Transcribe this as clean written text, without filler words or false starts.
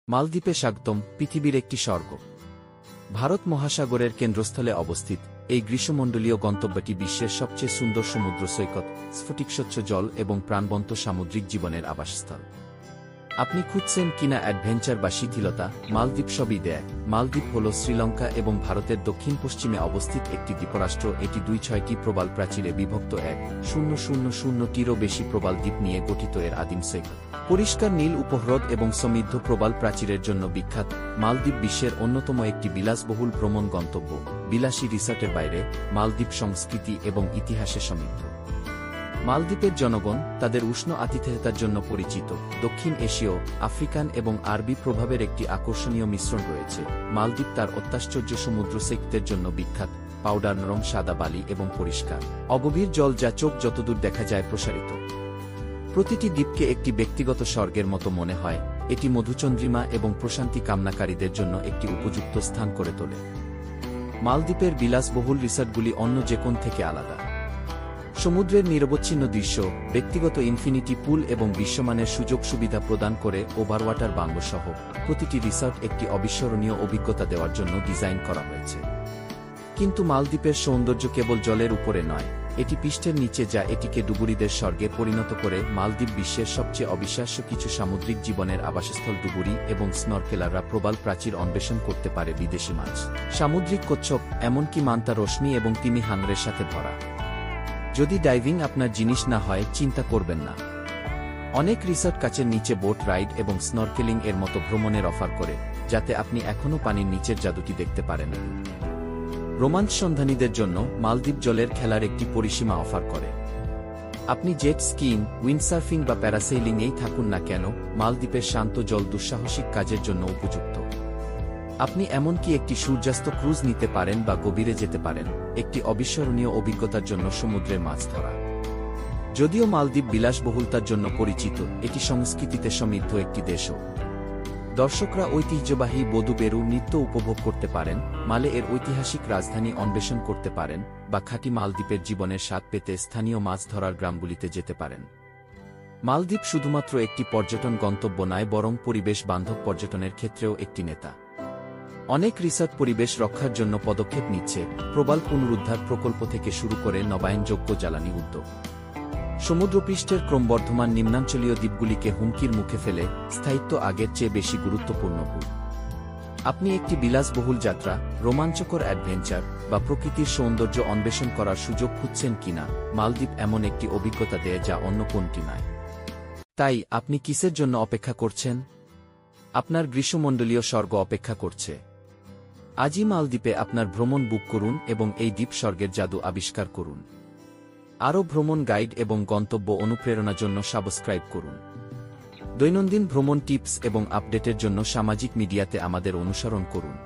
মালদ্বীপে স্বাগতম, পৃথিবীর একটি স্বর্গ। ভারত মহাসাগরের কেন্দ্রস্থলে অবস্থিত এই গ্রীষ্মমণ্ডলীয় গন্তব্যটি বিশ্বের সবচেয়ে সুন্দর সমুদ্র সৈকত, স্ফটিকস্বচ্ছ জল এবং প্রাণবন্ত সামুদ্রিক জীবনের আবাসস্থল। আপনি খুঁজছেন কিনা অ্যাডভেঞ্চার বা শিথিলতা, মালদ্বীপ সবই দেয়। মালদ্বীপ হল শ্রীলঙ্কা এবং ভারতের দক্ষিণ পশ্চিমে অবস্থিত একটি দ্বীপরাষ্ট্র। এটি ২-৬টি প্রবাল প্রাচীরে বিভক্ত ১,০০০টিরও বেশি প্রবাল দ্বীপ নিয়ে গঠিত। এর আদিম সৈকত, পরিষ্কার নীল উপহ্রদ এবং সমৃদ্ধ প্রবাল প্রাচীরের জন্য বিখ্যাত। মালদ্বীপ বিশ্বের অন্যতম একটি বিলাসবহুল ভ্রমণ গন্তব্য। বিলাসী রিসর্টের বাইরে মালদ্বীপ সংস্কৃতি এবং ইতিহাসে সমৃদ্ধ। মালদ্বীপের জনগণ তাদের উষ্ণ আতিথেয়তার জন্য পরিচিত। দক্ষিণ এশীয়, আফ্রিকান এবং আরবি প্রভাবের একটি আকর্ষণীয় মিশ্রণ রয়েছে। মালদ্বীপ তার অত্যাশ্চর্য সমুদ্র সৈকতের জন্য বিখ্যাত। পাউডার নরম সাদা বালি এবং পরিষ্কার অগভীর জল যা চোখ যতদূর দেখা যায় প্রসারিত। প্রতিটি দ্বীপকে একটি ব্যক্তিগত স্বর্গের মতো মনে হয়। এটি মধুচন্দ্রিমা এবং প্রশান্তি কামনাকারীদের জন্য একটি উপযুক্ত স্থান করে তোলে। মালদ্বীপের বিলাসবহুল রিসর্টগুলি অন্য যে কোন থেকে আলাদা। সমুদ্রের নিরবচ্ছিন্ন দৃশ্য, ব্যক্তিগত ইনফিনিটি পুল এবং বিশ্বমানের সুযোগ সুবিধা প্রদান করে ওভারওয়াটার বাংলো সহ প্রতিটি রিসর্ট একটি অবিস্মরণীয় অভিজ্ঞতা দেওয়ার জন্য ডিজাইন করা হয়েছে। কিন্তু মালদ্বীপের সৌন্দর্য কেবল জলের উপরে নয়, এটি পৃষ্ঠের নিচে, যা এটিকে ডুবুরিদের স্বর্গে পরিণত করে। মালদ্বীপ বিশ্বের সবচেয়ে অবিশ্বাস্য কিছু সামুদ্রিক জীবনের আবাসস্থল। ডুবুরি এবং স্নরকেলাররা প্রবাল প্রাচীর অন্বেষণ করতে পারে। বিদেশি মাছ, সামুদ্রিক কচ্ছপ, এমনকি মান্তা রশ্মি এবং তিমি হাঙরের সাথে ভরা। যদি ডাইভিং আপনার জিনিস না হয়, চিন্তা করবেন না। অনেক রিসর্ট কাচের নিচে বোট রাইড এবং স্নরকেলিং এর মতো ভ্রমণের অফার করে, যাতে আপনি এখনও পানির নিচের জাদুটি দেখতে পারেন। রোমাঞ্চ সন্ধানীদের জন্য মালদ্বীপ জলের খেলার একটি পরিসীমা অফার করে। আপনি জেট স্কিইং, উইন্ডসার্ফিং বা প্যারাসেইলিংয়েই থাকুন না কেন, মালদ্বীপের শান্ত জল দুঃসাহসিক কাজের জন্য উপযুক্ত। আপনি এমনকি একটি সূর্যাস্ত ক্রুজ নিতে পারেন বা গভীরে যেতে পারেন, একটি অবিস্মরণীয় অভিজ্ঞতার জন্য সমুদ্রে মাছ ধরা। যদিও মালদ্বীপ বিলাসবহুলতার জন্য পরিচিত, এটি সংস্কৃতিতে সমৃদ্ধ একটি দেশও। দর্শকরা ঐতিহ্যবাহী বধূ বেরু নৃত্য উপভোগ করতে পারেন, মালে এর ঐতিহাসিক রাজধানী অন্বেষণ করতে পারেন, বা খাঁটি মালদ্বীপের জীবনের স্বাদ পেতে স্থানীয় মাছ ধরার গ্রামগুলিতে যেতে পারেন। মালদ্বীপ শুধুমাত্র একটি পর্যটন গন্তব্য নয়, বরং পরিবেশ বান্ধব পর্যটনের ক্ষেত্রেও একটি নেতা। অনেক রিসর্ট পরিবেশ রক্ষার জন্য পদক্ষেপ নিচ্ছে, প্রবাল পুনরুদ্ধার প্রকল্প থেকে শুরু করে নবায়নযোগ্য জ্বালানি উদ্যোগ। সমুদ্রপৃষ্ঠের ক্রমবর্ধমান নিম্নাঞ্চলীয় দ্বীপগুলিকে হুমকির মুখে ফেলে স্থায়িত্ব আগের চেয়ে বেশি গুরুত্বপূর্ণ। আপনি একটি বিলাসবহুল যাত্রা, রোমাঞ্চকর অ্যাডভেঞ্চার বা প্রকৃতির সৌন্দর্য অন্বেষণ করার সুযোগ খুঁজছেন কিনা, মালদ্বীপ এমন একটি অভিজ্ঞতা দেয় যা অন্য কোনটি নয়। তাই আপনি কিসের জন্য অপেক্ষা করছেন? আপনার গ্রীষ্মমণ্ডলীয় স্বর্গ অপেক্ষা করছে। আজই মালদ্বীপে আপনার ভ্রমণ বুক করুন এবং এই দ্বীপ স্বর্গের জাদু আবিষ্কার করুন। আরও ভ্রমণ গাইড এবং গন্তব্য অনুপ্রেরণার জন্য সাবস্ক্রাইব করুন। দৈনন্দিন ভ্রমণ টিপস এবং আপডেটের জন্য সামাজিক মিডিয়াতে আমাদের অনুসরণ করুন।